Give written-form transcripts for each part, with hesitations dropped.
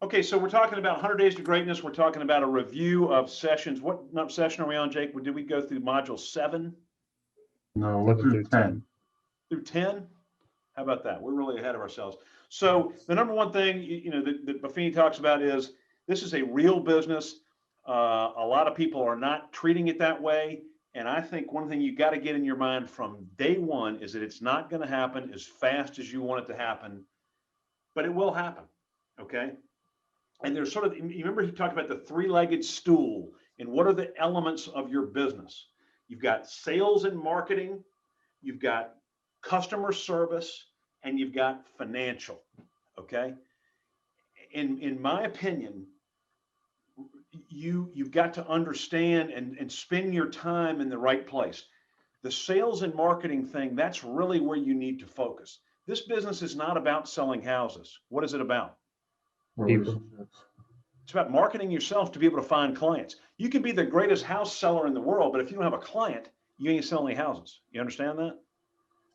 Okay, so we're talking about 100 Days to Greatness. We're talking about a review of sessions. What session are we on, Jake? Did we go through module 7? No, we're through 10. Through 10? How about that? We're really ahead of ourselves. So the number one thing, that Buffini talks about is this is a real business. A lot of people are not treating it that way. And I think one thing you got to get in your mind from day one is that it's not going to happen as fast as you want it to happen, but it will happen. Okay. And there's sort of, you remember he talked about the three-legged stool and what are the elements of your business? You've got sales and marketing, you've got customer service, and you've got financial. Okay. In my opinion, you've got to understand and spend your time in the right place. The sales and marketing thing, that's really where you need to focus. This business is not about selling houses. What is it about? Relationships. It's about marketing yourself to be able to find clients. You can be the greatest house seller in the world, but if you don't have a client, you ain't selling any houses. You understand that?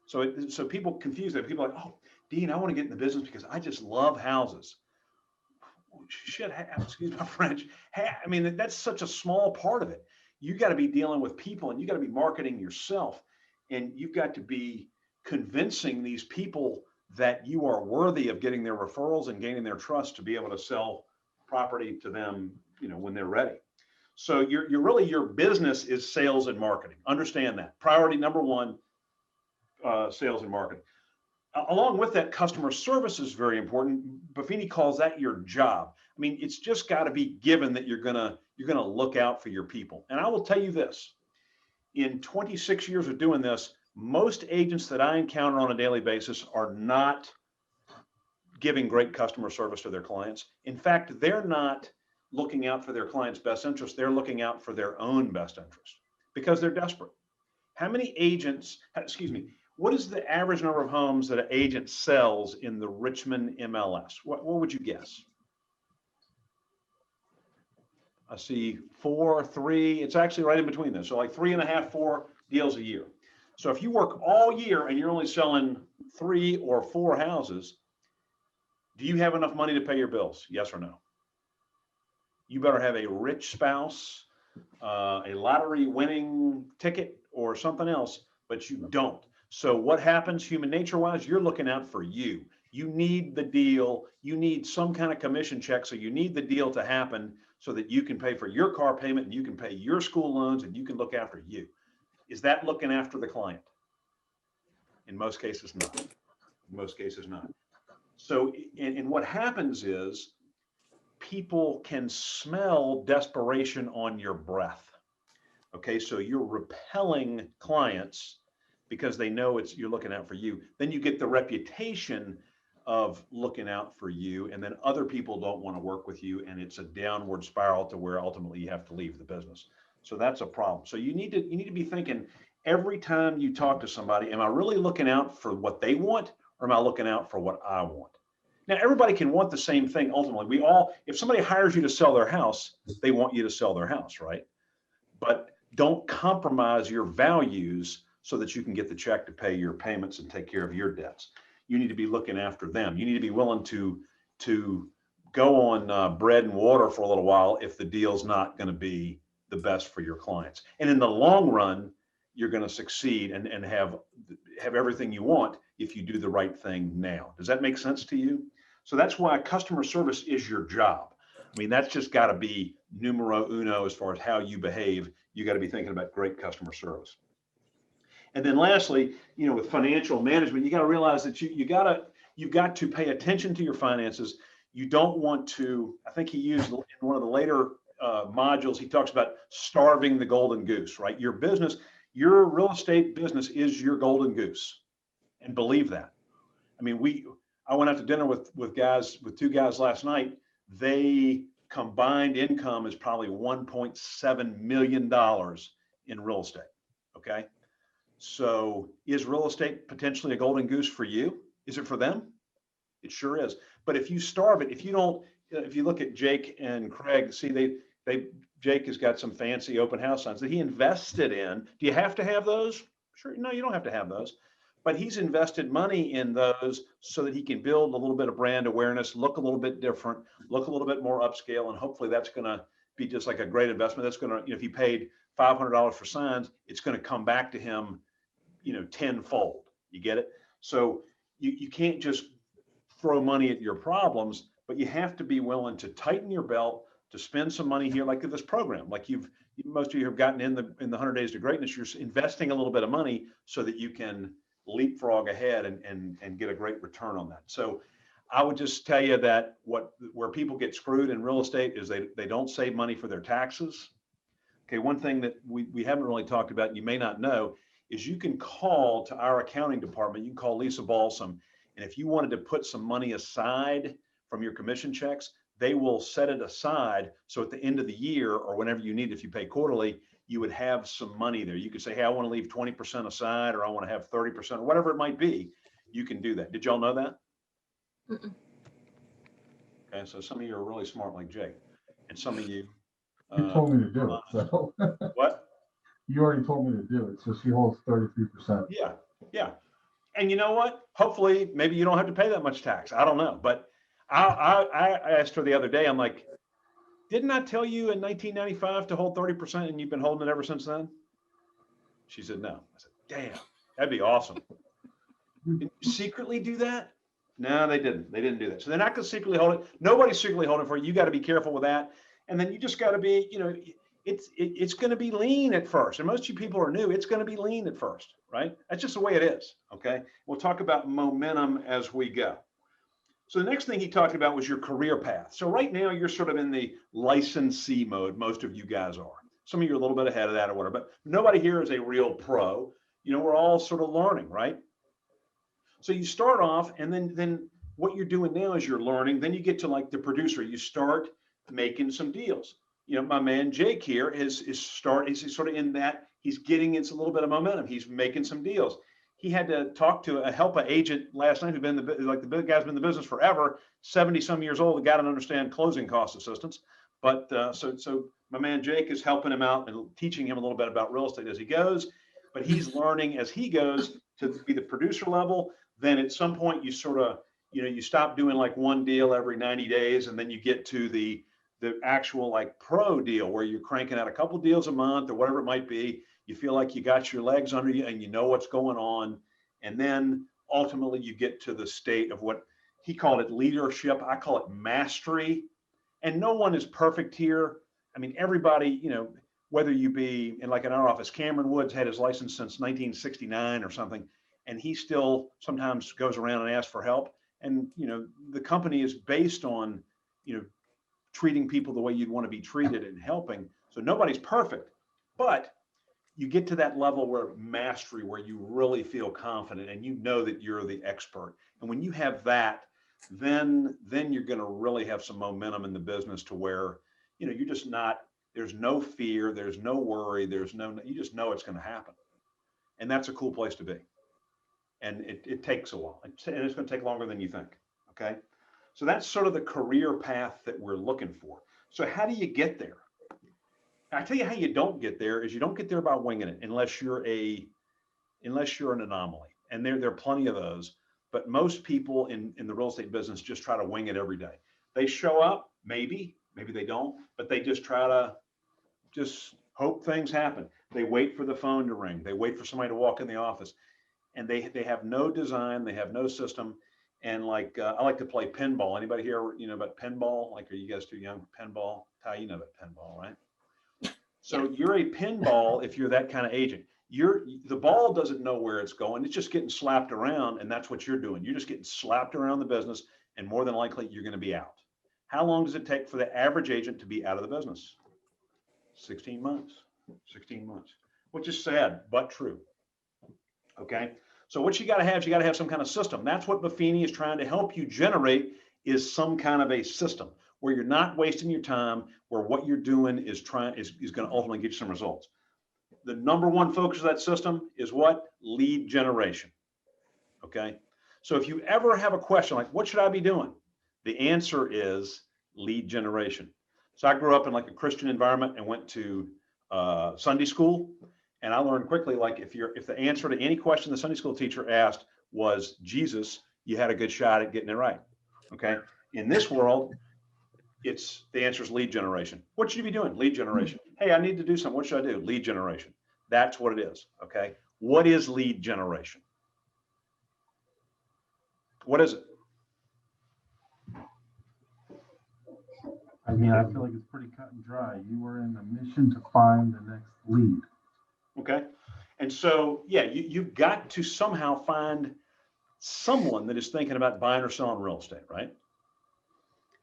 So people confuse that. People are like, oh, Deane, I want to get in the business because I just love houses. Shit, excuse my French. I mean, that's such a small part of it. You got to be dealing with people and you got to be marketing yourself. And you've got to be convincing these people that you are worthy of getting their referrals and gaining their trust to be able to sell property to them, when they're ready. So your business is sales and marketing. Understand that. Priority number one, sales and marketing. Along with that, customer service is very important. Buffini calls that your job. I mean, it's just got to be given that you're gonna look out for your people. And I will tell you this: in 26 years of doing this, most agents that I encounter on a daily basis are not giving great customer service to their clients. In fact, they're not looking out for their clients' best interest. They're looking out for their own best interest because they're desperate. How many agents, what is the average number of homes that an agent sells in the Richmond MLS? What would you guess? I see 4, 3. It's actually right in between this. So like 3.5, 4 deals a year. So if you work all year and you're only selling 3 or 4 houses, do you have enough money to pay your bills? Yes or no? You better have a rich spouse, a lottery winning ticket or something else, but you don't. So what happens human nature wise? You're looking out for you. You need the deal. You need some kind of commission check. So you need the deal to happen so that you can pay for your car payment and you can pay your school loans and you can look after you. Is that looking after the client? In most cases, not. In most cases, not. So, and what happens is people can smell desperation on your breath. Okay, so you're repelling clients because they know you're looking out for you. Then you get the reputation of looking out for you, and then other people don't want to work with you, and it's a downward spiral to where ultimately you have to leave the business. So that's a problem. So you need to be thinking every time you talk to somebody, am I really looking out for what they want, or am I looking out for what I want? Now, everybody can want the same thing. Ultimately, if somebody hires you to sell their house, they want you to sell their house, right? But don't compromise your values so that you can get the check to pay your payments and take care of your debts. You need to be looking after them. You need to be willing to go on bread and water for a little while if the deal's not going to be the best for your clients. And in the long run, you're going to succeed and have everything you want if you do the right thing now. Does that make sense to you? So that's why customer service is your job. I mean, that's just got to be numero uno as far as how you behave. You got to be thinking about great customer service. And then lastly, with financial management, you got to realize that you've got to pay attention to your finances. You don't want to, I think he used in one of the later modules, he talks about starving the golden goose, right? Your business, your real estate business is your golden goose, and believe that. I mean, I went out to dinner with 2 guys last night. They combined income is probably $1.7 million in real estate. Okay. So is real estate potentially a golden goose for you? Is it for them? It sure is. But if you starve it, if you look at Jake and Craig, see, Jake has got some fancy open house signs that he invested in. Do you have to have those? Sure. No, you don't have to have those. but he's invested money in those so that he can build a little bit of brand awareness, look a little bit different, look a little bit more upscale, and hopefully that's going to be just like a great investment. That's going to, if he paid $500 for signs, it's going to come back to him, tenfold. You get it? So you can't just throw money at your problems, but you have to be willing to tighten your belt, to spend some money here, like this program. Like most of you have gotten in the 100 Days to Greatness. You're investing a little bit of money so that you can leapfrog ahead and get a great return on that. So I would just tell you that where people get screwed in real estate is they don't save money for their taxes. Okay, one thing that we haven't really talked about, and you may not know, is you can call to our accounting department. You can call Lisa Balsam, and if you wanted to put some money aside from your commission checks, they will set it aside. So at the end of the year, or whenever you need, if you pay quarterly, you would have some money there. You could say, hey, I want to leave 20% aside, or I want to have 30%, or whatever it might be. You can do that. Did y'all know that? Mm-mm. Okay, so some of you are really smart like Jake, and some of you. You told me to do it, so. What? You already told me to do it, so she holds 33%. Yeah. And you know what? Hopefully, maybe you don't have to pay that much tax. I don't know. But I asked her the other day, I'm like, didn't I tell you in 1995 to hold 30% and you've been holding it ever since then? She said, no. I said, damn, that'd be awesome. Did you secretly do that? No, they didn't. They didn't do that. So they're not going to secretly hold it. Nobody's secretly holding it for you. You got to be careful with that. And then you just got to be, it's going to be lean at first. And most of you people are new. It's going to be lean at first, right? That's just the way it is. Okay. We'll talk about momentum as we go. So the next thing he talked about was your career path. So right now you're sort of in the licensee mode. Most of you guys are. Some of you are a little bit ahead of that or whatever, but nobody here is a real pro. We're all sort of learning, right? So you start off, and then what you're doing now is you're learning. Then you get to like the producer. You start making some deals. My man Jake here is sort of in that. He's getting into a little bit of momentum. He's making some deals. He had to talk to help an agent last night who's been the big guy's been in the business forever, 70 some years old. The guy doesn't understand closing cost assistance, but so my man Jake is helping him out and teaching him a little bit about real estate as he goes. But he's learning as he goes to be the producer level. Then at some point you sort of you stop doing like one deal every 90 days, and then you get to the actual like pro deal where you're cranking out a couple deals a month or whatever it might be. You feel like you got your legs under you and you know what's going on. And then ultimately you get to the state of what he called it leadership. I call it mastery. And no one is perfect here. I mean, everybody, whether you be in our office, Cameron Woods had his license since 1969 or something, and he still sometimes goes around and asks for help. And, the company is based on, treating people the way you'd want to be treated and helping. So nobody's perfect, but you get to that level where mastery, where you really feel confident and you know that you're the expert. And when you have that, then you're going to really have some momentum in the business to where, you're just not, there's no fear, there's no worry, you just know it's going to happen. And that's a cool place to be. And it takes a while, and it's going to take longer than you think. Okay. So that's sort of the career path that we're looking for. So how do you get there? I tell you how you don't get there is you don't get there by winging it unless you're an anomaly. And there are plenty of those, but most people in the real estate business just try to wing it every day. They show up, maybe they don't, but they just try to just hope things happen. They wait for the phone to ring. They wait for somebody to walk in the office, and they have no design. They have no system. And I like to play pinball. Anybody here, about pinball? Are you guys too young for pinball? Ty, you know about pinball, right? So you're a pinball if you're that kind of agent. The ball doesn't know where it's going. It's just getting slapped around, and that's what you're doing. You're just getting slapped around the business, and more than likely you're going to be out. How long does it take for the average agent to be out of the business? 16 months. 16 months, which is sad but true. Okay. So what you got to have some kind of system. That's what Buffini is trying to help you generate, is some kind of a system where you're not wasting your time, where what you're doing is going to ultimately get you some results. The number one focus of that system is what? Lead generation. Okay. So if you ever have a question like, what should I be doing? The answer is lead generation. So I grew up in a Christian environment and went to Sunday school. And I learned quickly, like if the answer to any question the Sunday school teacher asked was Jesus, you had a good shot at getting it right. Okay. In this world, it's the answer is lead generation. What should you be doing? Lead generation. Hey, I need to do something. What should I do? Lead generation. That's what it is. Okay. What is lead generation? What is it? I mean, I feel like it's pretty cut and dry. You were in a mission to find the next lead. Okay. And so, yeah, you've got to somehow find someone that is thinking about buying or selling real estate, right?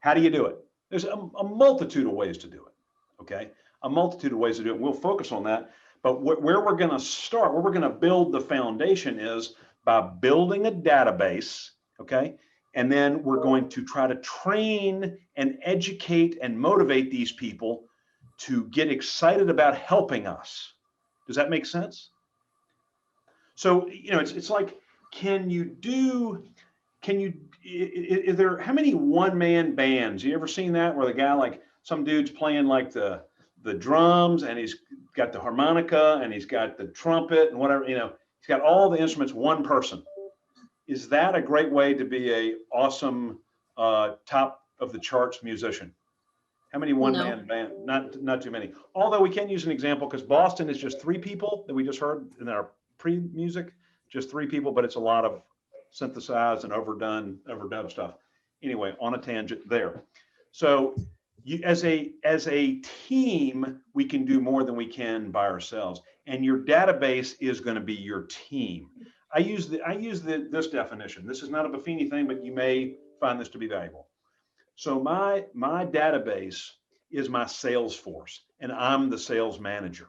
How do you do it? There's a multitude of ways to do it. Okay. A multitude of ways to do it. We'll focus on that. But where we're going to start, where we're going to build the foundation is by building a database. Okay. And then we're going to try to train and educate and motivate these people to get excited about helping us. Does that make sense? So, it's like, is there, how many one-man bands? You ever seen that where the guy, like some dude's playing like the drums and he's got the harmonica and he's got the trumpet and whatever, he's got all the instruments, one person. Is that a great way to be a awesome top of the charts musician? How many one-man band? Not too many. Although we can use an example because Boston is just 3 people that we just heard in our pre-music, just 3 people, but it's a lot of synthesized and overdone stuff. Anyway, on a tangent there. So as a team, we can do more than we can by ourselves. And your database is going to be your team. I use this definition. This is not a Buffini thing, but you may find this to be valuable. So my database is my sales force, and I'm the sales manager.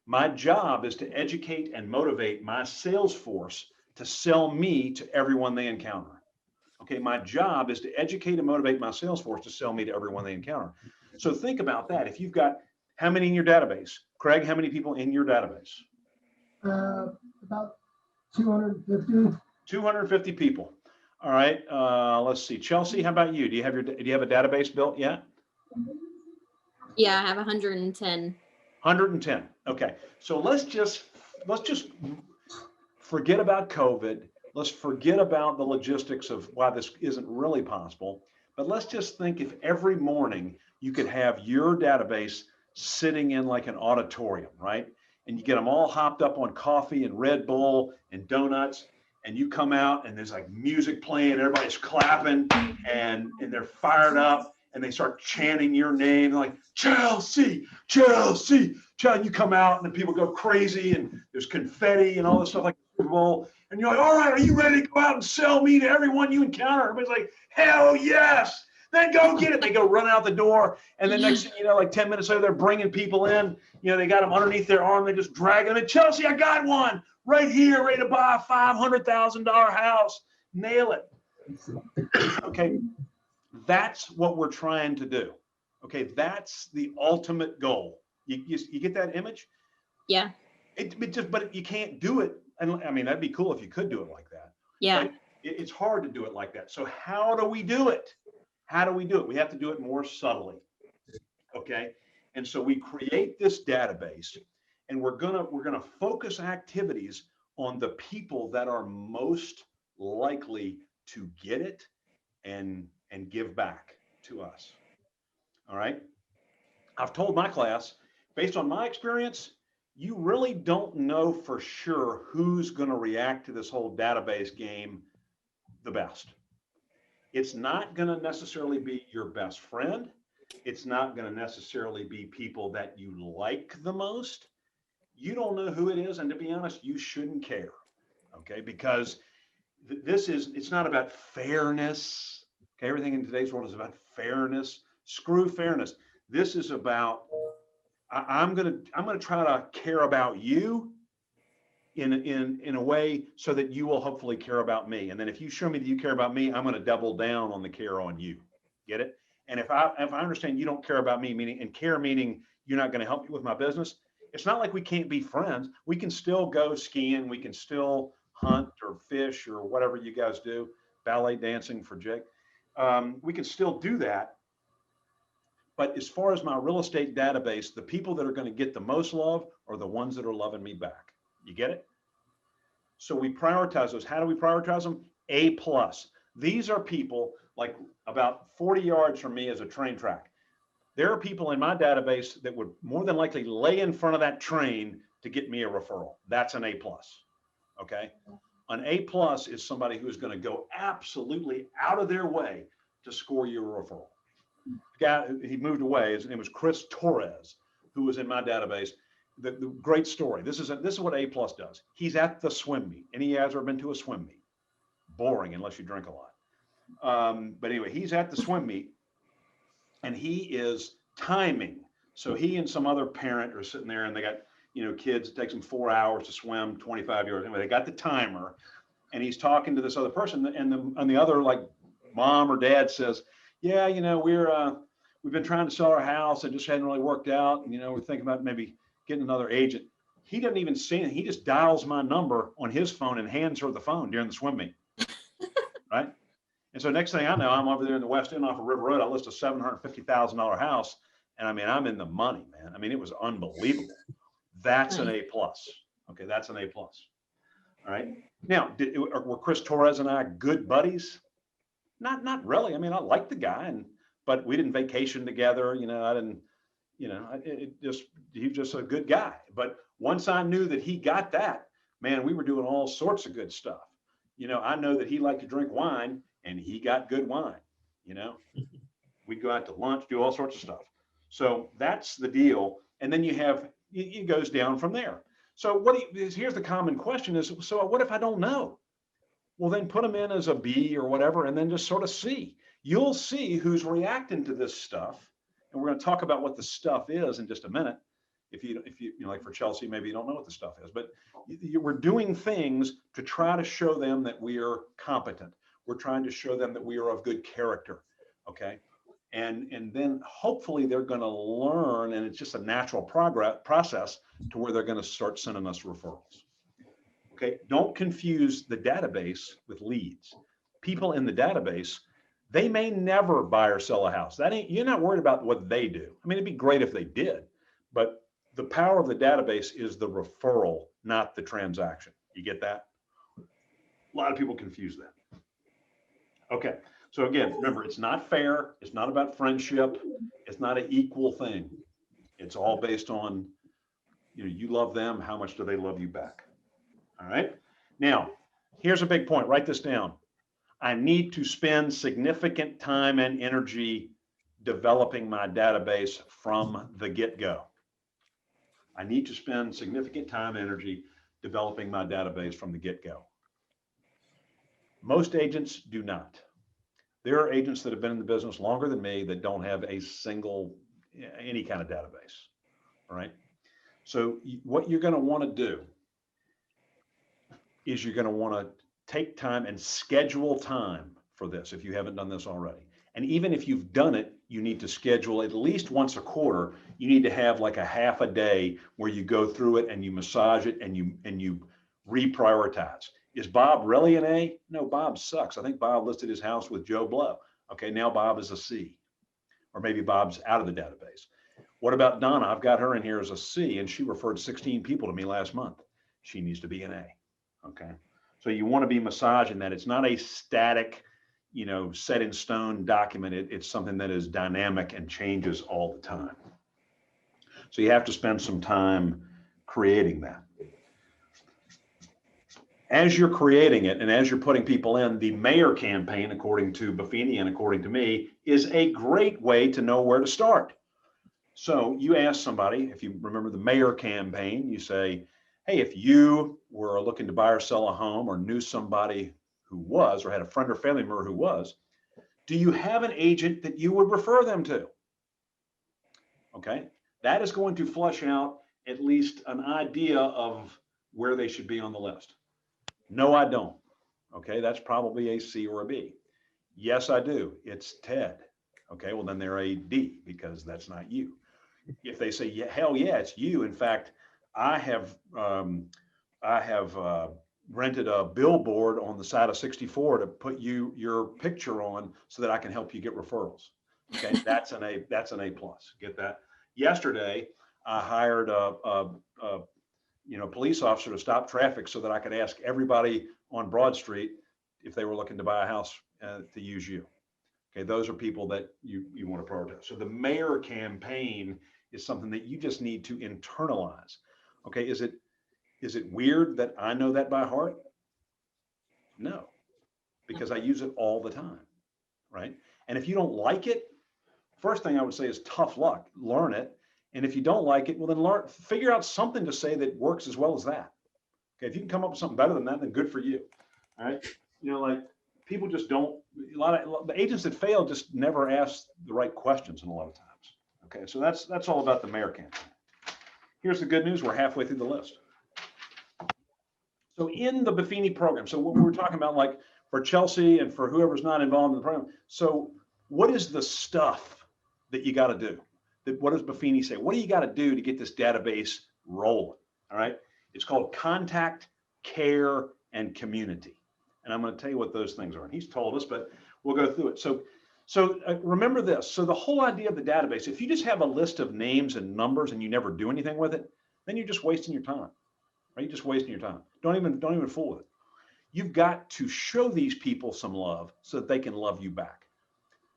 My job is to educate and motivate my sales force to sell me to everyone they encounter. Okay, my job is to educate and motivate my sales force to sell me to everyone they encounter. So think about that. If you've got how many in your database? Craig, how many people in your database? About 250. 250 people. All right. Let's see. Chelsea, how about you? Do you have a database built yet? Yeah, I have 110. 110. Okay. So let's just forget about COVID. Let's forget about the logistics of why this isn't really possible. But let's just think if every morning you could have your database sitting in like an auditorium, right? And you get them all hopped up on coffee and Red Bull and donuts, and you come out and there's like music playing, everybody's clapping and they're fired up and they start chanting your name like Chelsea, Chelsea, Chelsea. You come out and the people go crazy and there's confetti and all this stuff like the Super Bowl. And you're like, all right, are you ready to go out and sell me to everyone you encounter? Everybody's like, hell yes. Then go get it. They go run out the door. And then next thing you know, like 10 minutes later, they're bringing people in. They got them underneath their arm. They just drag them in. Chelsea, I got one right here, ready to buy a $500,000 house. Nail it. Okay. That's what we're trying to do. Okay. That's the ultimate goal. You get that image? Yeah. But you can't do it. And I mean, that'd be cool if you could do it like that. Yeah. But it's hard to do it like that. So how do we do it? How do we do it? We have to do it more subtly. Okay. And so we create this database and we're gonna focus activities on the people that are most likely to get it and give back to us. All right. I've told my class, based on my experience, you really don't know for sure who's going to react to this whole database game the best. It's not going to necessarily be your best friend. It's not going to necessarily be people that you like the most. You don't know who it is. And to be honest, you shouldn't care. Okay. Because it's not about fairness. Okay. Everything in today's world is about fairness. Screw fairness. This is about, I'm going to try to care about you in a way so that you will hopefully care about me. And then if you show me that you care about me, I'm going to double down on the care on you. Get it? And if I understand you don't care about me, meaning you're not going to help me with my business, it's not like we can't be friends. We can still go skiing. We can still hunt or fish or whatever you guys do, ballet dancing for Jake. We can still do that. But as far as my real estate database, the people that are going to get the most love are the ones that are loving me back. You get it? So we prioritize those. How do we prioritize them? A plus. These are people like about 40 yards from me as a train track. There are people in my database that would more than likely lay in front of that train to get me a referral. That's an A plus. Okay. An A plus is somebody who is going to go absolutely out of their way to score you a referral. The guy, he moved away. His name was Chris Torres, who was in my database. The great story. This is what A plus does. He's at the swim meet. Any of you guys ever been to a swim meet? Boring unless you drink a lot. But anyway, he's at the swim meet and he is timing. So he and some other parent are sitting there and they got, kids, it takes them 4 hours to swim 25 yards. Anyway, they got the timer and he's talking to this other person and the other like mom or dad says, yeah, we've been trying to sell our house. It just hadn't really worked out. And, we're thinking about maybe getting another agent. He doesn't even see it. He just dials my number on his phone and hands her the phone during the swim meet. Right. And so next thing I know, I'm over there in the West End off of River Road. I list a $750,000 house. And I mean, I'm in the money, man. I mean, it was unbelievable. That's an A plus. Okay. That's an A plus. All right. Now, were Chris Torres and I good buddies? Not really. I mean, I liked the guy but we didn't vacation together. I didn't, he was just a good guy. But once I knew that he got that, man, we were doing all sorts of good stuff. I know that he liked to drink wine and he got good wine. We'd go out to lunch, do all sorts of stuff. So that's the deal. And then it goes down from there. So here's the common question is, so what if I don't know? Well, then put them in as a B or whatever, and then just sort of see. You'll see who's reacting to this stuff. And we're going to talk about what the stuff is in just a minute. If you like for Chelsea, maybe you don't know what the stuff is, but we're doing things to try to show them that we are competent. We're trying to show them that we are of good character. Okay. And then hopefully they're going to learn, and it's just a natural process to where they're going to start sending us referrals. Okay. Don't confuse the database with leads. People in the database, they may never buy or sell a house. You're not worried about what they do. I mean, it'd be great if they did, but the power of the database is the referral, not the transaction. You get that? A lot of people confuse that. Okay. So again, remember, it's not fair. It's not about friendship. It's not an equal thing. It's all based on, you love them. How much do they love you back? All right. Now, here's a big point. Write this down. I need to spend significant time and energy developing my database from the get-go. I need to spend significant time and energy developing my database from the get-go. Most agents do not. There are agents that have been in the business longer than me that don't have any kind of database. All right. So what you're going to want to do is you're going to want to take time and schedule time for this if you haven't done this already. And even if you've done it, you need to schedule at least once a quarter. You need to have like a half a day where you go through it and you massage it and you reprioritize. Is Bob really an A? No, Bob sucks. I think Bob listed his house with Joe Blow. Okay, now Bob is a C. Or maybe Bob's out of the database. What about Donna? I've got her in here as a C, and she referred 16 people to me last month. She needs to be an A. Okay, so you want to be massaging that. It's not a static, set in stone document. It's something that is dynamic and changes all the time. So you have to spend some time creating that. As you're creating it and as you're putting people in, the mayor campaign, according to Buffini and according to me, is a great way to know where to start. So you ask somebody, if you remember the mayor campaign, you say, hey, if you were looking to buy or sell a home or knew somebody who was, or had a friend or family member who was, do you have an agent that you would refer them to? Okay, that is going to flush out at least an idea of where they should be on the list. No, I don't. Okay, that's probably a C or a B. Yes, I do. It's Ted. Okay, well then they're a D because that's not you. If they say, yeah, hell yeah, it's you. In fact, I have rented a billboard on the side of 64 to put your picture on so that I can help you get referrals. Okay, that's an A plus. Get that? Yesterday, I hired a police officer to stop traffic so that I could ask everybody on Broad Street if they were looking to buy a house to use you. Okay, those are people that you want to prioritize. So the mayor campaign is something that you just need to internalize. Okay, is it weird that I know that by heart? No, because I use it all the time, right? And if you don't like it, first thing I would say is tough luck. Learn it. And if you don't like it, well, then figure out something to say that works as well as that. Okay, if you can come up with something better than that, then good for you. All right. Like people just don't, a lot of the agents that fail just never ask the right questions in a lot of times. Okay, so that's all about the mayor campaign. Here's the good news. We're halfway through the list. So in the Buffini program, so what we're talking about, like for Chelsea and for whoever's not involved in the program. So what is the stuff that you got to do? What does Buffini say? What do you got to do to get this database rolling? All right. It's called contact, care, and community. And I'm going to tell you what those things are. And he's told us, but we'll go through it. So remember this. So the whole idea of the database, if you just have a list of names and numbers and you never do anything with it, then you're just wasting your time. Right? You're just wasting your time. Don't even fool with it. You've got to show these people some love so that they can love you back.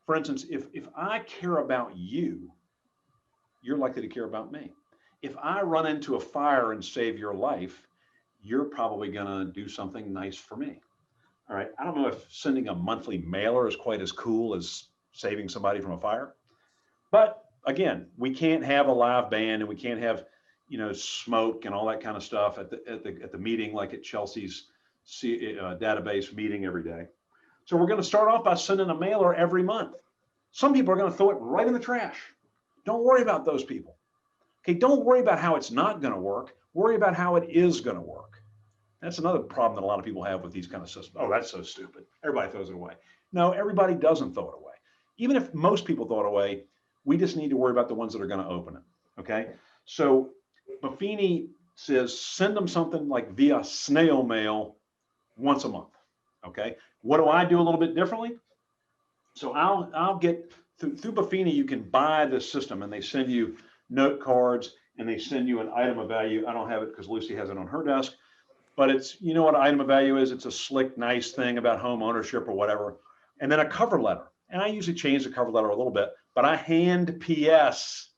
For instance, if I care about you, you're likely to care about me. If I run into a fire and save your life, you're probably going to do something nice for me. All right. I don't know if sending a monthly mailer is quite as cool as saving somebody from a fire. But again, we can't have a live band and we can't have, smoke and all that kind of stuff at the meeting, like at Chelsea's database meeting every day. So we're going to start off by sending a mailer every month. Some people are going to throw it right in the trash. Don't worry about those people. Okay, don't worry about how it's not going to work. Worry about how it is going to work. That's another problem that a lot of people have with these kind of systems. Oh, that's so stupid. Everybody throws it away. No, everybody doesn't throw it away. Even if most people throw it away, we just need to worry about the ones that are going to open it. Okay, so Buffini says send them something like via snail mail once a month. Okay, what do I do a little bit differently? So I'll get through Buffini. You can buy this system, and they send you note cards, and they send you an item of value. I don't have it because Lucy has it on her desk, but it's, what an item of value is. It's a slick, nice thing about home ownership or whatever, and then a cover letter. And I usually change the cover letter a little bit, but I hand PS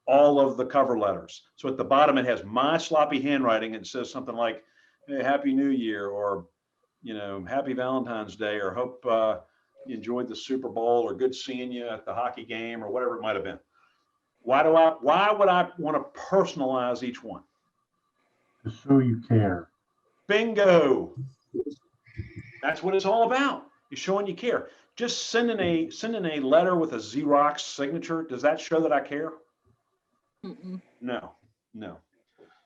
all of the cover letters. So at the bottom, it has my sloppy handwriting. And it says something like, hey, Happy New Year, or, Happy Valentine's Day, or hope you enjoyed the Super Bowl, or good seeing you at the hockey game, or whatever it might have been. Why would I want to personalize each one? To show you care. Bingo. That's what it's all about. You're showing you care. Just sending a letter with a Xerox signature, does that show that I care? Mm-mm. No.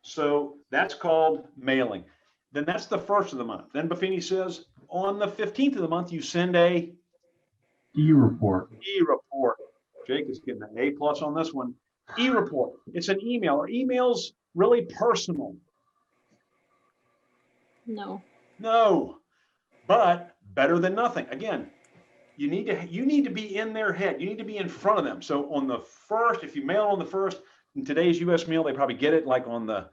So that's called mailing. Then that's the first of the month. Then Buffini says on the 15th of the month, you send a E-report. E-report. Jake is getting an A+ on this one. E-report. It's an email. Are emails really personal? No, but better than nothing. Again, you need to be in their head. You need to be in front of them. So on the first, if you mail on the first, in today's U.S. mail, they probably get it like on the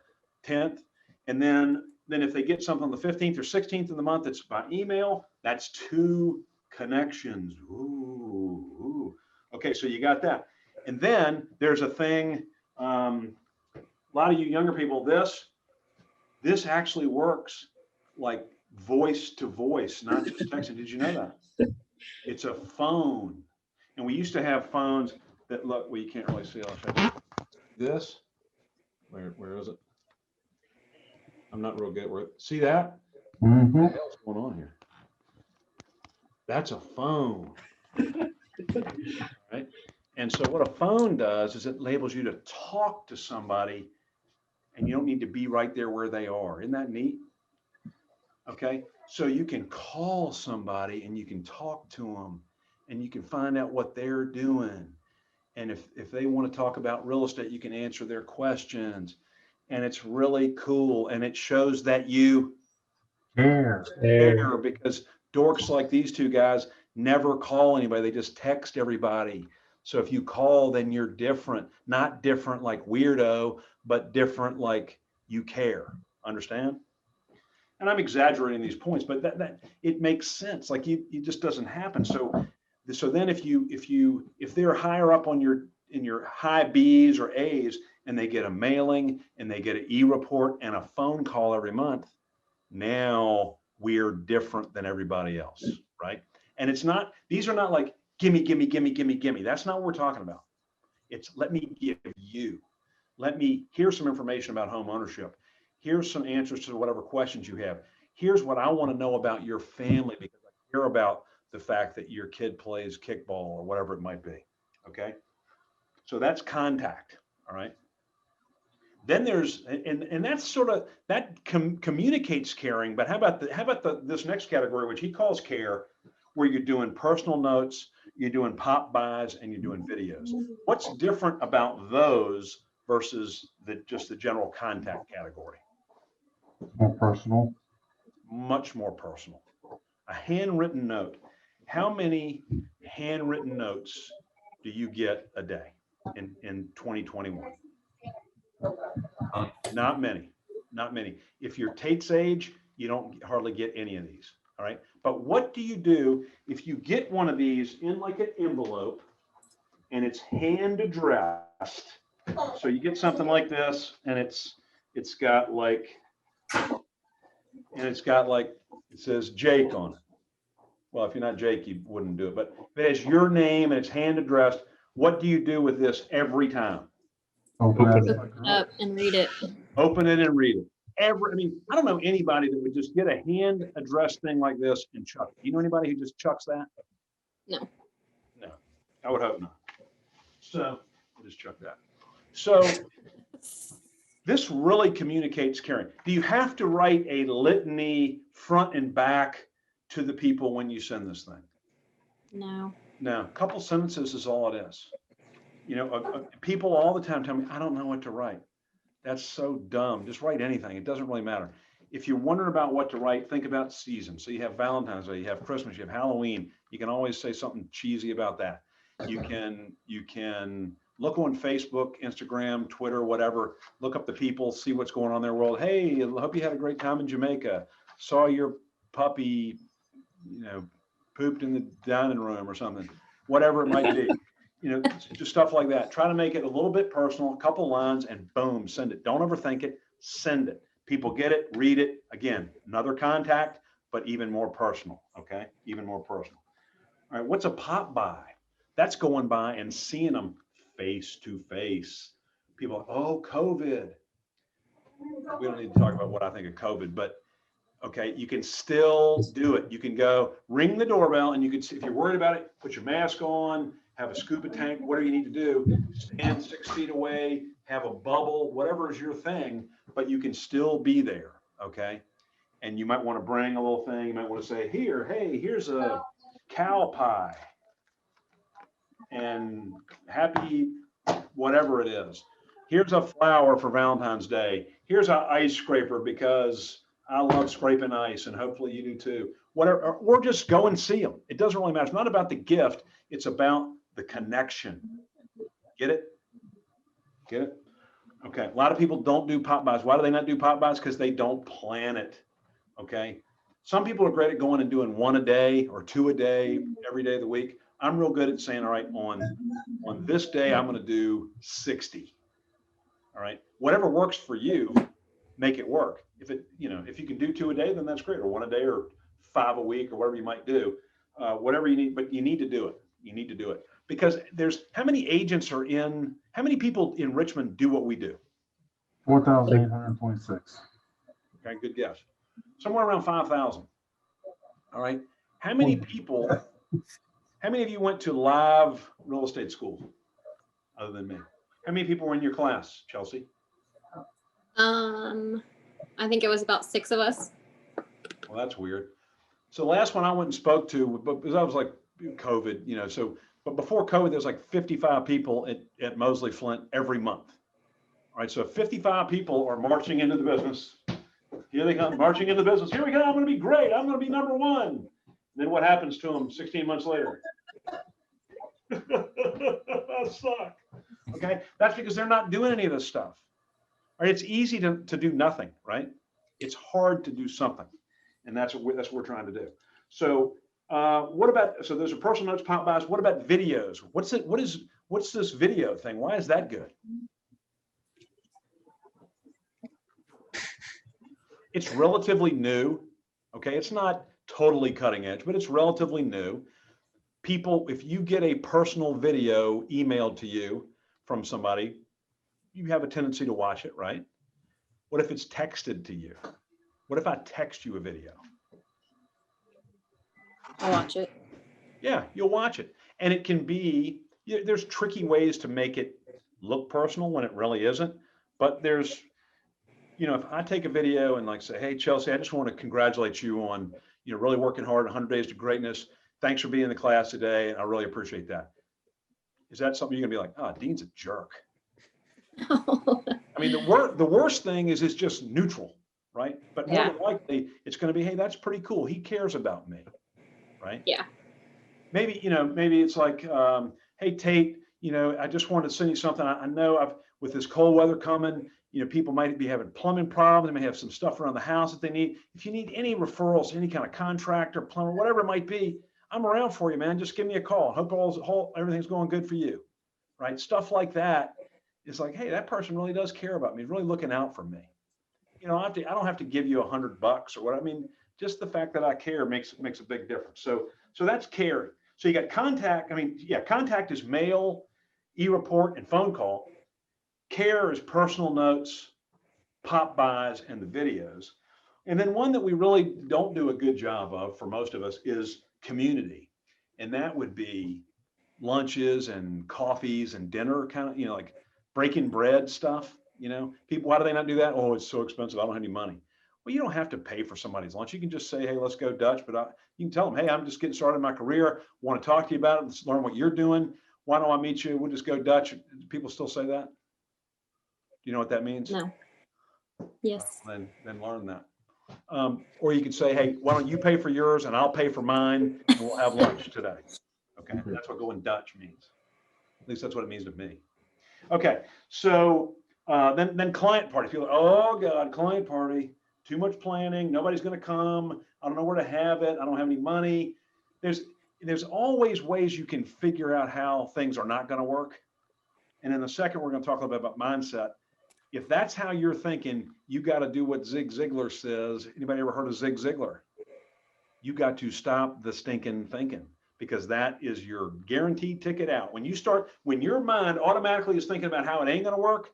10th. And then if they get something on the 15th or 16th of the month, it's by email. That's 2 connections. Ooh. Okay, so you got that. And then there's a thing, a lot of you younger people, this actually works like voice to voice, not just texting. Did you know that? It's a phone. And we used to have phones that look, well, you can't really see. I'll show you. This, where is it? I'm not real good. See that? Mm-hmm. What the hell's going on here? That's a phone. Right? And so what a phone does is it labels you to talk to somebody, and you don't need to be right there where they are. Isn't that neat? Okay, so you can call somebody and you can talk to them and you can find out what they're doing. And if they want to talk about real estate, you can answer their questions. And it's really cool. And it shows that you care, because dorks like these two guys never call anybody. They just text everybody. So if you call, then you're different, not different like weirdo, but different like you care. Understand? And I'm exaggerating these points, but that it makes sense. Like it just doesn't happen. So then if they're higher up on in your high B's or A's and they get a mailing and they get an e-report and a phone call every month, now we're different than everybody else, right? And these are not like gimme, gimme, gimme, gimme, gimme. That's not what we're talking about. It's let me give you, here's some information about home ownership. Here's some answers to whatever questions you have. Here's what I want to know about your family because I care about the fact that your kid plays kickball or whatever it might be. Okay. So that's contact. All right. Then there's, and that's sort of, that communicates caring, but how about this next category, which he calls care, where you're doing personal notes, you're doing pop buys, and you're doing videos. What's different about those versus just the general contact category? More personal. Much more personal. A handwritten note. How many handwritten notes do you get a day in 2021? Not many, not many. If you're Tate's age, you don't hardly get any of these. All right. But what do you do if you get one of these in like an envelope and it's hand addressed? So you get something like this and it says Jake on it. Well, if you're not Jake, you wouldn't do it. But if it has your name and it's hand addressed, what do you do with this every time? Open Look it up and read it. Open it and read it. I don't know anybody that would just get a hand addressed thing like this and chuck it. You know anybody who just chucks that? No. No, I would hope not. So I'll just chuck that. So this really communicates caring. Do you have to write a litany front and back to the people when you send this thing? No. No, a couple sentences is all it is. You know, people all the time tell me, I don't know what to write. That's so dumb. Just write anything. It doesn't really matter. If you're wondering about what to write, think about season. So you have Valentine's Day, you have Christmas, you have Halloween. You can always say something cheesy about that. You can look on Facebook, Instagram, Twitter, whatever. Look up the people, see what's going on in their world. Hey, I hope you had a great time in Jamaica. Saw your puppy, pooped in the dining room or something. Whatever it might be. Just stuff like that. Try to make it a little bit personal, a couple lines, and boom, send it. Don't overthink it. Send it. People get it, read it. Again, another contact, but even more personal. Okay, even more personal. All right, what's a pop by? That's going by and seeing them face to face. People, oh, COVID. We don't need to talk about what I think of COVID, but okay, you can still do it. You can go ring the doorbell, and you can see if you're worried about it, put your mask on. Have a scuba tank, whatever you need to do, stand 6 feet away, have a bubble, whatever is your thing, but you can still be there, okay? And you might want to bring a little thing. You might want to say, here's a cow pie and happy whatever it is. Here's a flower for Valentine's Day. Here's an ice scraper because I love scraping ice and hopefully you do too. Whatever, or just go and see them. It doesn't really matter. It's not about the gift. It's about the connection. Get it? Get it? Okay. A lot of people don't do pop buys. Why do they not do pop buys? Because they don't plan it. Okay. Some people are great at going and doing one a day or two a day, every day of the week. I'm real good at saying, all right, on this day, I'm going to do 60. All right. Whatever works for you, make it work. If you can do 2 a day, then that's great. Or 1 a day or 5 a week or whatever you might do, whatever you need, but you need to do it. You need to do it. Because how many people in Richmond do what we do? 4,826. Okay, good guess. Somewhere around 5,000. All right. How many of you went to live real estate school other than me? How many people were in your class, Chelsea? I think it was about 6 of us. Well, that's weird. So the last one I went and spoke to, because I was like COVID, but before COVID, there's like 55 people at Mosley Flint every month. All right, so 55 people are marching into the business. Here they come, marching into the business. Here we go, I'm going to be great. I'm going to be number one. And then what happens to them 16 months later? That suck. Okay, that's because they're not doing any of this stuff. All right, it's easy to do nothing, right? It's hard to do something, and that's what we're trying to do. So, what about? So those are personal notes, pop buys. What about videos? What's this video thing? Why is that good? It's relatively new. Okay, it's not totally cutting edge, but it's relatively new. People, if you get a personal video emailed to you from somebody, you have a tendency to watch it, right? What if it's texted to you? What if I text you a video? I'll watch it. Yeah, you'll watch it. And it can be, there's tricky ways to make it look personal when it really isn't. But there's, if I take a video and like say, hey, Chelsea, I just want to congratulate you on, really working hard, 100 Days to Greatness. Thanks for being in the class today. And I really appreciate that. Is that something you're going to be like, oh, Deane's a jerk? I mean, the worst thing is it's just neutral, right? But more than likely, it's going to be, hey, that's pretty cool. He cares about me, right? Yeah. Maybe, maybe it's like, hey, Tate, I just wanted to send you something. I know with this cold weather coming, people might be having plumbing problems. They may have some stuff around the house that they need. If you need any referrals, any kind of contractor, plumber, whatever it might be, I'm around for you, man. Just give me a call. Hope everything's going good for you, right? Stuff like that. It's like, hey, that person really does care about me, really looking out for me. I don't have to give you $100 or what. I mean, just the fact that I care makes a big difference. So that's caring. So you got contact. I mean, yeah, contact is mail, e-report, and phone call. Care is personal notes, pop buys, and the videos. And then one that we really don't do a good job of for most of us is community. And that would be lunches and coffees and dinner kind of, like breaking bread stuff. People, why do they not do that? Oh, it's so expensive. I don't have any money. Well, you don't have to pay for somebody's lunch. You can just say, hey, let's go Dutch. But you can tell them, hey, I'm just getting started in my career. Want to talk to you about it. Let's learn what you're doing. Why don't I meet you? We'll just go Dutch. Do people still say that? Do you know what that means? No. Yes. Then learn that. Or you could say, hey, why don't you pay for yours and I'll pay for mine and we'll have lunch today. Okay, that's what going Dutch means. At least that's what it means to me. Okay, so then client party. People are like, oh God, client party. Too much planning. Nobody's going to come. I don't know where to have it. I don't have any money. There's always ways you can figure out how things are not going to work. And in a second, we're going to talk a little bit about mindset. If that's how you're thinking, you got to do what Zig Ziglar says. Anybody ever heard of Zig Ziglar? You got to stop the stinking thinking, because that is your guaranteed ticket out. When your mind automatically is thinking about how it ain't going to work,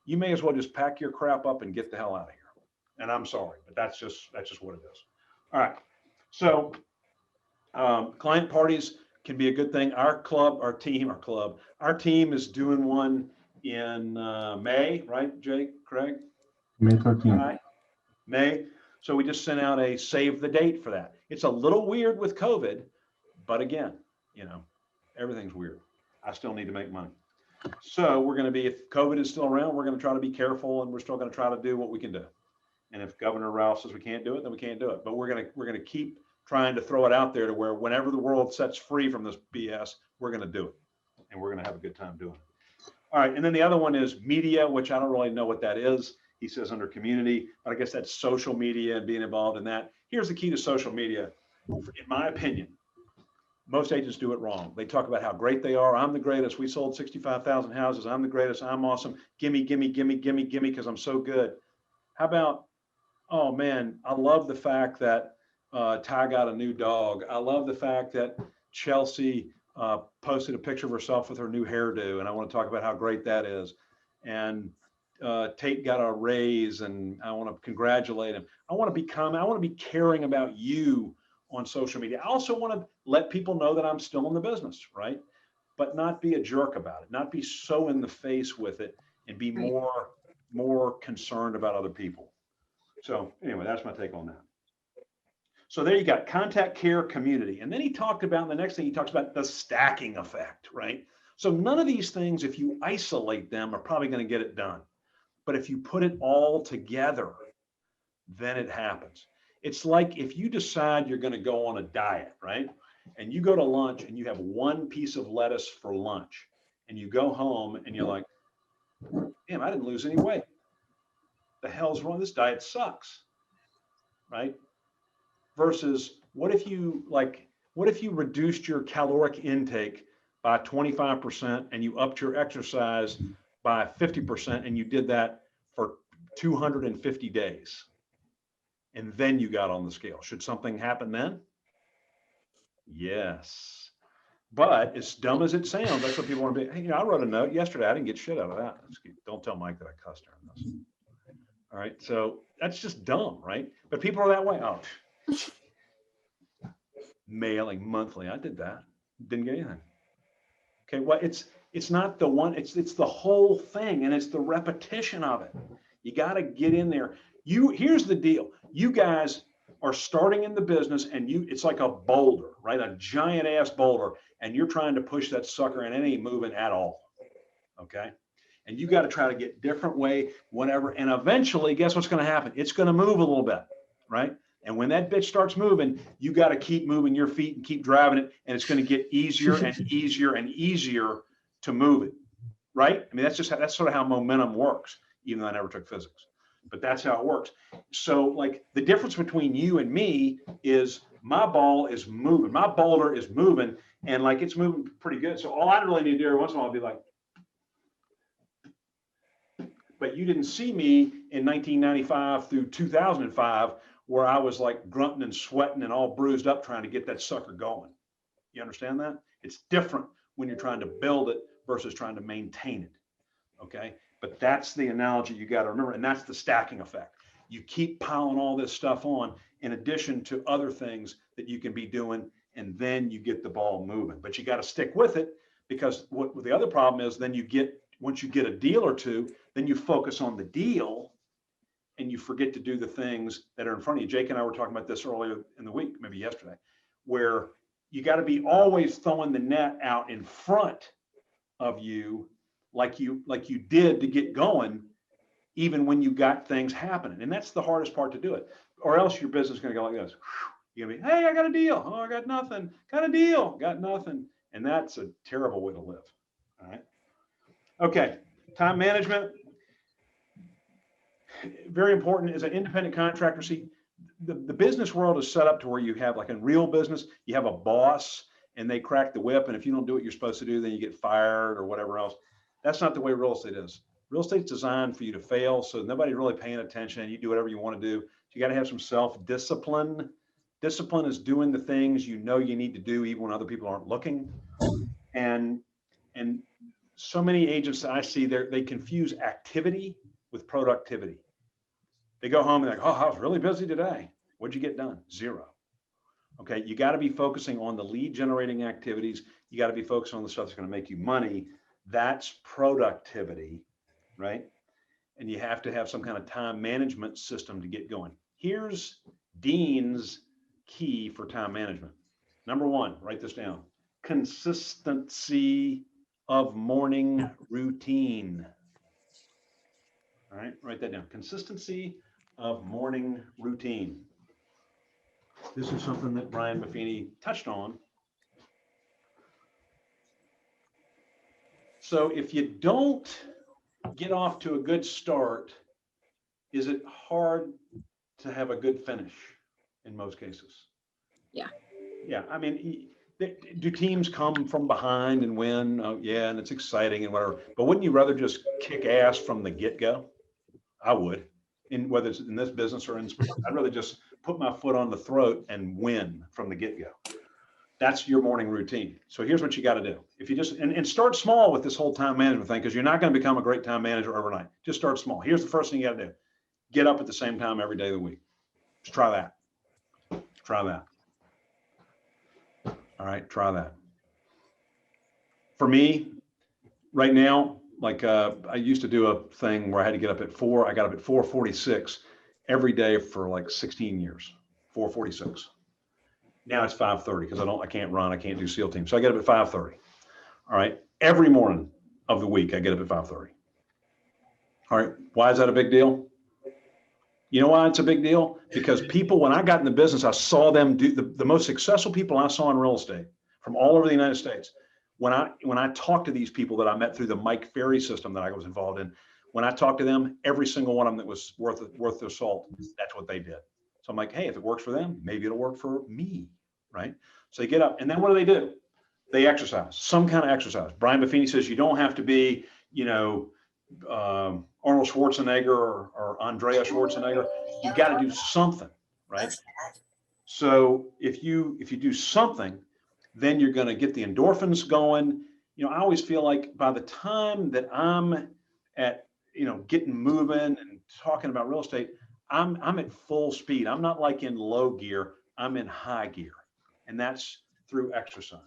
you may as well just pack your crap up and get the hell out of here. And I'm sorry, but that's just what it is. All right. So client parties can be a good thing. Our team is doing one in May, right, Jake, Craig? May 13th. Right. May. So we just sent out a save the date for that. It's a little weird with COVID, but again, everything's weird. I still need to make money. So we're going to be, if COVID is still around, we're going to try to be careful, and we're still going to try to do what we can do. And if Governor Ralph says we can't do it, then we can't do it. But we're going to keep trying to throw it out there to where whenever the world sets free from this BS, we're going to do it. And we're going to have a good time doing it. All right. And then the other one is media, which I don't really know what that is. He says under community, but I guess that's social media and being involved in that. Here's the key to social media. In my opinion, most agents do it wrong. They talk about how great they are. I'm the greatest. We sold 65,000 houses. I'm the greatest. I'm awesome. Gimme, because I'm so good. How about, oh man, I love the fact that Ty got a new dog. I love the fact that Chelsea posted a picture of herself with her new hairdo, and I want to talk about how great that is. And Tate got a raise, and I want to congratulate him. I want to be caring about you on social media. I also want to let people know that I'm still in the business, right? But not be a jerk about it, not be so in the face with it, and be more concerned about other people. So anyway, that's my take on that. So there you got contact, care, community. And then he talked about, the next thing he talks about, the stacking effect, right? So none of these things, if you isolate them, are probably going to get it done. But if you put it all together, then it happens. It's like if you decide you're going to go on a diet, right? and you go to lunch and you have one piece of lettuce for lunch, and you go home and you're like, damn, I didn't lose any weight. The hell's wrong? This diet sucks, right? Versus what if you reduced your caloric intake by 25% and you upped your exercise by 50% and you did that for 250 days and then you got on the scale? Should something happen then? Yes. But as dumb as it sounds, that's what people want to be. Hey, I wrote a note yesterday. I didn't get shit out of that. Don't tell Mike that I cussed during this. All right. So that's just dumb, right? But people are that way. Oh, mailing monthly. I did that. Didn't get anything. Okay. Well, it's not the one, it's the whole thing, and it's the repetition of it. You got to get in there. Here's the deal. You guys are starting in the business and it's like a boulder, right? A giant ass boulder, and you're trying to push that sucker and it ain't moving at all. Okay. And you got to try to get different way, whatever. And eventually, guess what's going to happen? It's going to move a little bit, right? And when that bitch starts moving, you got to keep moving your feet and keep driving it. And it's going to get easier and easier and easier to move it, right? I mean, that's sort of how momentum works, even though I never took physics, but that's how it works. So like the difference between you and me is my ball is moving, my boulder is moving, and like it's moving pretty good. So all I really need to do every once in a while, I'll be like, but you didn't see me in 1995 through 2005, where I was like grunting and sweating and all bruised up trying to get that sucker going. You understand that? It's different when you're trying to build it versus trying to maintain it. Okay. But that's the analogy you got to remember. And that's the stacking effect. You keep piling all this stuff on in addition to other things that you can be doing, and then you get the ball moving. But you got to stick with it, because what the other problem is, then once you get a deal or two, then you focus on the deal and you forget to do the things that are in front of you. Jake and I were talking about this earlier in the week, maybe yesterday, where you got to be always throwing the net out in front of you, like you did to get going, even when you got things happening. And that's the hardest part to do it, or else your business is going to go like this. You're going to be, hey, I got a deal. Oh, I got nothing. Got a deal. Got nothing. And that's a terrible way to live. All right. Okay. Time management. Very important. As an independent contractor, see, the business world is set up to where you have, like in real business, you have a boss and they crack the whip. And if you don't do what you're supposed to do, then you get fired or whatever else. That's not the way real estate is. Real estate's designed for you to fail. So nobody's really paying attention. You do whatever you want to do. You got to have some self-discipline. Discipline is doing the things you know you need to do, even when other people aren't looking. And so many agents that I see there, they confuse activity with productivity. They go home and they're like, oh, I was really busy today. What'd you get done? Zero. Okay. You got to be focusing on the lead generating activities. You got to be focusing on the stuff that's going to make you money. That's productivity, right? And you have to have some kind of time management system to get going. Here's Deane's key for time management. Number one, write this down: consistency of morning routine. All right, write that down. Consistency of morning routine. This is something that Brian Buffini touched on. So if you don't get off to a good start, is it hard to have a good finish in most cases? Yeah. Yeah. I mean, do teams come from behind and win? Oh, yeah. And it's exciting and whatever. But wouldn't you rather just kick ass from the get-go? I would. Whether it's in this business or in sports, I'd rather just put my foot on the throat and win from the get-go. That's your morning routine. So here's what you got to do. If you just, and start small with this whole time management thing, because you're not going to become a great time manager overnight. Just start small. Here's the first thing you got to do. Get up at the same time every day of the week. Just try that. Try that. All right, try that. For me, right now, like I used to do a thing where I had to get up at 4. I got up at 4:46 every day for like 16 years. 4:46. Now it's 5:30 because I can't run. I can't do SEAL team. So I get up at 5:30. All right. Every morning of the week, I get up at 5:30. All right. Why is that a big deal? You know why it's a big deal? Because people, when I got in the business, I saw them do the most successful people I saw in real estate from all over the United States. When I talked to these people that I met through the Mike Ferry system that I was involved in, when I talked to them, every single one of them that was worth their salt, that's what they did. So I'm like, hey, if it works for them, maybe it'll work for me, right? So they get up, and then what do? They exercise, some kind of exercise. Brian Buffini says you don't have to be, Arnold Schwarzenegger or Andrea Schwarzenegger. You got to do something, right? So if you do something, then you're going to get the endorphins going. I always feel like by the time that I'm at, getting moving and talking about real estate, I'm at full speed. I'm not like in low gear. I'm in high gear, and that's through exercise.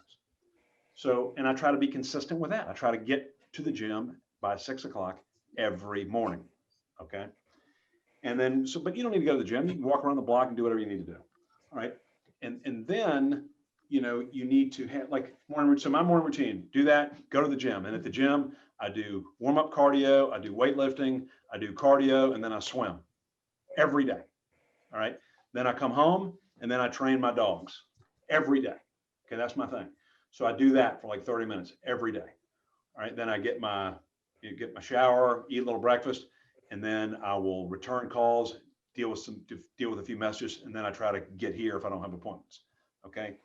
So, and I try to be consistent with that. I try to get to the gym by 6 o'clock every morning. Okay. And then, but you don't need to go to the gym. You can walk around the block and do whatever you need to do. All right. And then, you need to have like morning routine. So my morning routine, do that, go to the gym. And at the gym, I do warm up cardio, I do weightlifting, I do cardio, and then I swim every day. All right. Then I come home and then I train my dogs every day. Okay. That's my thing. So I do that for like 30 minutes every day. All right. Then I get my shower, eat a little breakfast, and then I will return calls, deal with a few messages, and then I try to get here if I don't have appointments. Okay.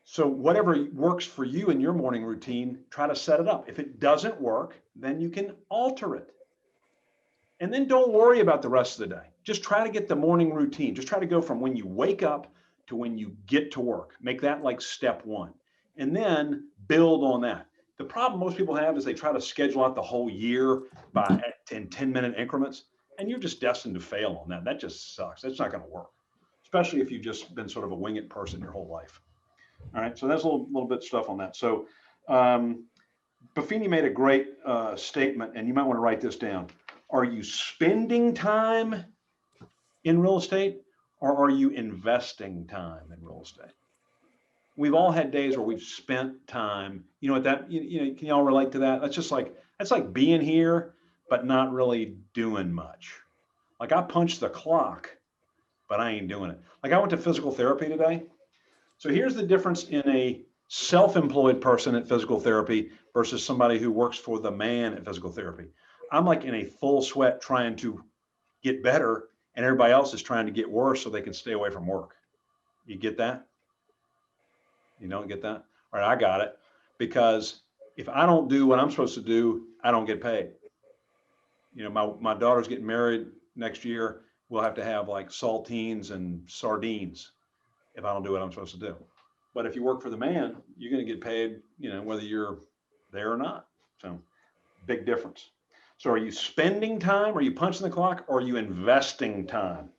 So whatever works for you in your morning routine, try to set it up. If it doesn't work, then you can alter it. And then don't worry about the rest of the day. Just try to get the morning routine. Just try to go from when you wake up to when you get to work. Make that like step one, and then build on that. The problem most people have is they try to schedule out the whole year in 10-minute increments, and you're just destined to fail on that. That just sucks. That's not going to work, especially if you've just been sort of a wing it person your whole life. All right, so that's a little bit of stuff on that. So Buffini made a great statement, and you might want to write this down. Are you spending time in real estate, or are you investing time in real estate? We've all had days where we've spent time, can y'all relate to that? That's like being here, but not really doing much. Like I punched the clock, but I ain't doing it. Like I went to physical therapy today. So here's the difference in a self-employed person at physical therapy versus somebody who works for the man at physical therapy. I'm like in a full sweat trying to get better, and everybody else is trying to get worse so they can stay away from work. You get that? You don't get that? All right, I got it. Because if I don't do what I'm supposed to do, I don't get paid. My daughter's getting married next year. We'll have to have like saltines and sardines if I don't do what I'm supposed to do. But if you work for the man, you're going to get paid, whether you're there or not. So big difference. So are you spending time? Are you punching the clock? Or are you investing time?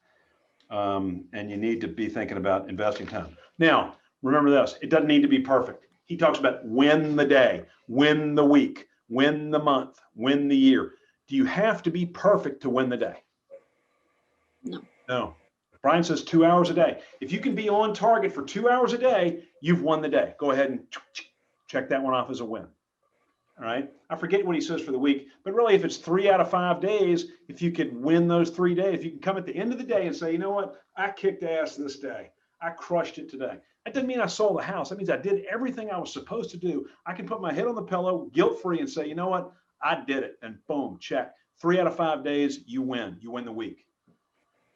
And you need to be thinking about investing time. Now, remember this, it doesn't need to be perfect. He talks about win the day, win the week, win the month, win the year. Do you have to be perfect to win the day? No. No. Brian says 2 hours a day. If you can be on target for 2 hours a day, you've won the day. Go ahead and check that one off as a win. All right. I forget what he says for the week, but really, if it's 3 out of 5 days, if you could win those 3 days, if you can come at the end of the day and say, you know what, I kicked ass this day. I crushed it today. That doesn't mean I sold the house. That means I did everything I was supposed to do. I can put my head on the pillow, guilt-free, and say, you know what, I did it. And boom, check. 3 out of 5 days, you win. You win the week.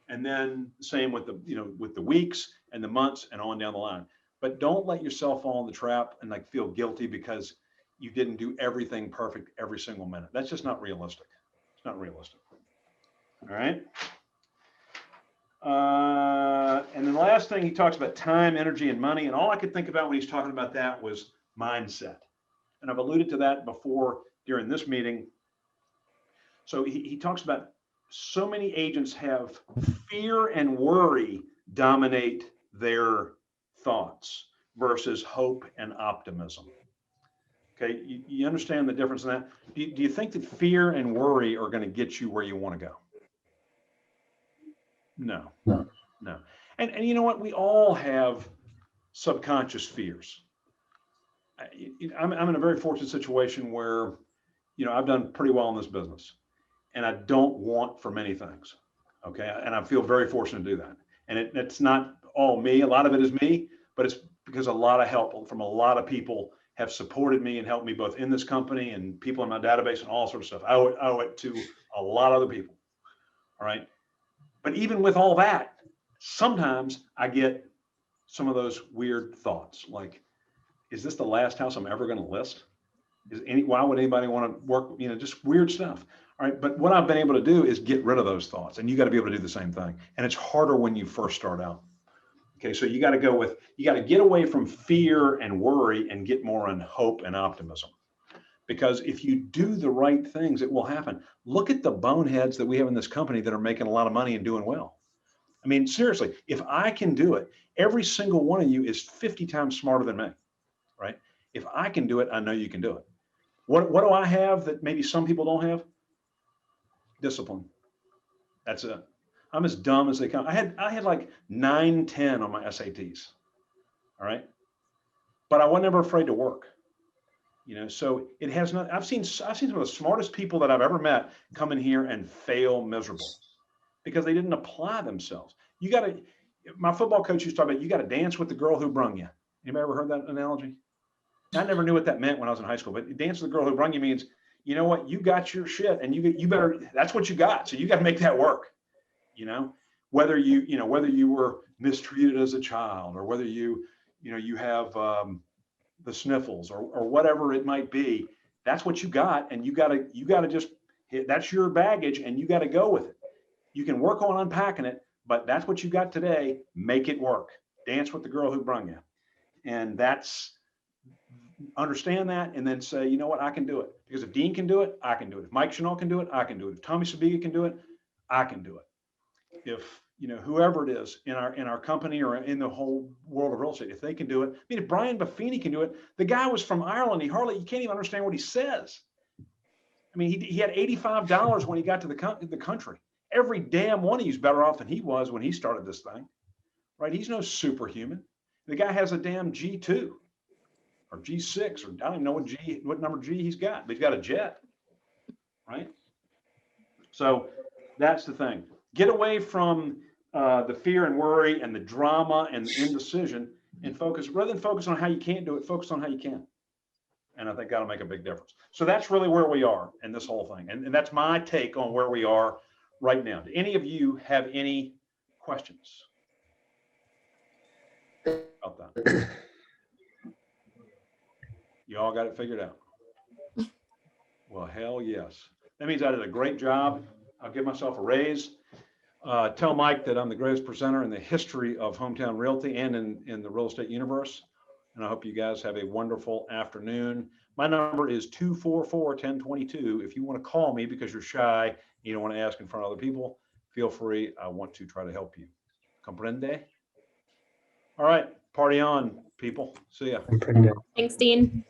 And then same with the weeks and the months and on down the line. But don't let yourself fall in the trap and like feel guilty because you didn't do everything perfect every single minute. That's just not realistic. It's not realistic. All right. And then the last thing, he talks about time, energy, and money. And all I could think about when he's talking about that was mindset. And I've alluded to that before during this meeting. So he talks about so many agents have fear and worry dominate their thoughts versus hope and optimism. Okay, you understand the difference in that? Do you think that fear and worry are going to get you where you want to go? No. And you know what? We all have subconscious fears. I'm in a very fortunate situation where, I've done pretty well in this business, and I don't want for many things. Okay. And I feel very fortunate to do that. And it's not all me. A lot of it is me, but it's because a lot of help from a lot of people have supported me and helped me both in this company and people in my database and all sorts of stuff. I owe it to a lot of other people. All right. But even with all that, sometimes I get some of those weird thoughts like, is this the last house I'm ever going to list? Why would anybody want to work, just weird stuff. All right. But what I've been able to do is get rid of those thoughts, and you got to be able to do the same thing. And it's harder when you first start out. Okay. So you got to get away from fear and worry and get more in hope and optimism. Because if you do the right things, it will happen. Look at the boneheads that we have in this company that are making a lot of money and doing well. I mean, seriously, if I can do it, every single one of you is 50 times smarter than me, right? If I can do it, I know you can do it. What do I have that maybe some people don't have? Discipline. That's it. I'm as dumb as they come. I had like 9, 10 on my SATs. All right. But I was never afraid to work. So it has not. I've seen some of the smartest people that I've ever met come in here and fail miserable because they didn't apply themselves. My football coach used to talk about, you got to dance with the girl who brung you. Anybody ever heard that analogy? I never knew what that meant when I was in high school, but dance with the girl who brung you means, you know what, you got your shit and you better, that's what you got. So you got to make that work, whether you were mistreated as a child or whether you have, the sniffles or whatever it might be, that's what you got. And you gotta just hit, that's your baggage and you got to go with it. You can work on unpacking it, but that's what you got today. Make it work. Dance with the girl who brung you. And understand that and then say, you know what, I can do it. Because if Deane can do it, I can do it. If Mike Chanel can do it, I can do it. If Tommy Sabiga can do it, I can do it. If whoever it is in our company or in the whole world of real estate, if they can do it. I mean, if Brian Buffini can do it, the guy was from Ireland. You can't even understand what he says. I mean, he had $85 when he got to the country. Every damn one of you's better off than he was when he started this thing, right? He's no superhuman. The guy has a damn G2 or G6, or I don't even know what number G he's got, but he's got a jet, right? So that's the thing. Get away from the fear and worry and the drama and the indecision and focus, rather than focus on how you can't do it, focus on how you can. And I think that'll make a big difference. So that's really where we are in this whole thing. And that's my take on where we are right now. Do any of you have any questions about that? You all got it figured out? Well, hell yes. That means I did a great job. I'll give myself a raise. Tell Mike that I'm the greatest presenter in the history of hometown realty and in the real estate universe. And I hope you guys have a wonderful afternoon. My number is 244-1022. If you want to call me because you're shy, you don't want to ask in front of other people, feel free. I want to try to help you. Comprende? All right. Party on, people. See ya. Thanks, Deane.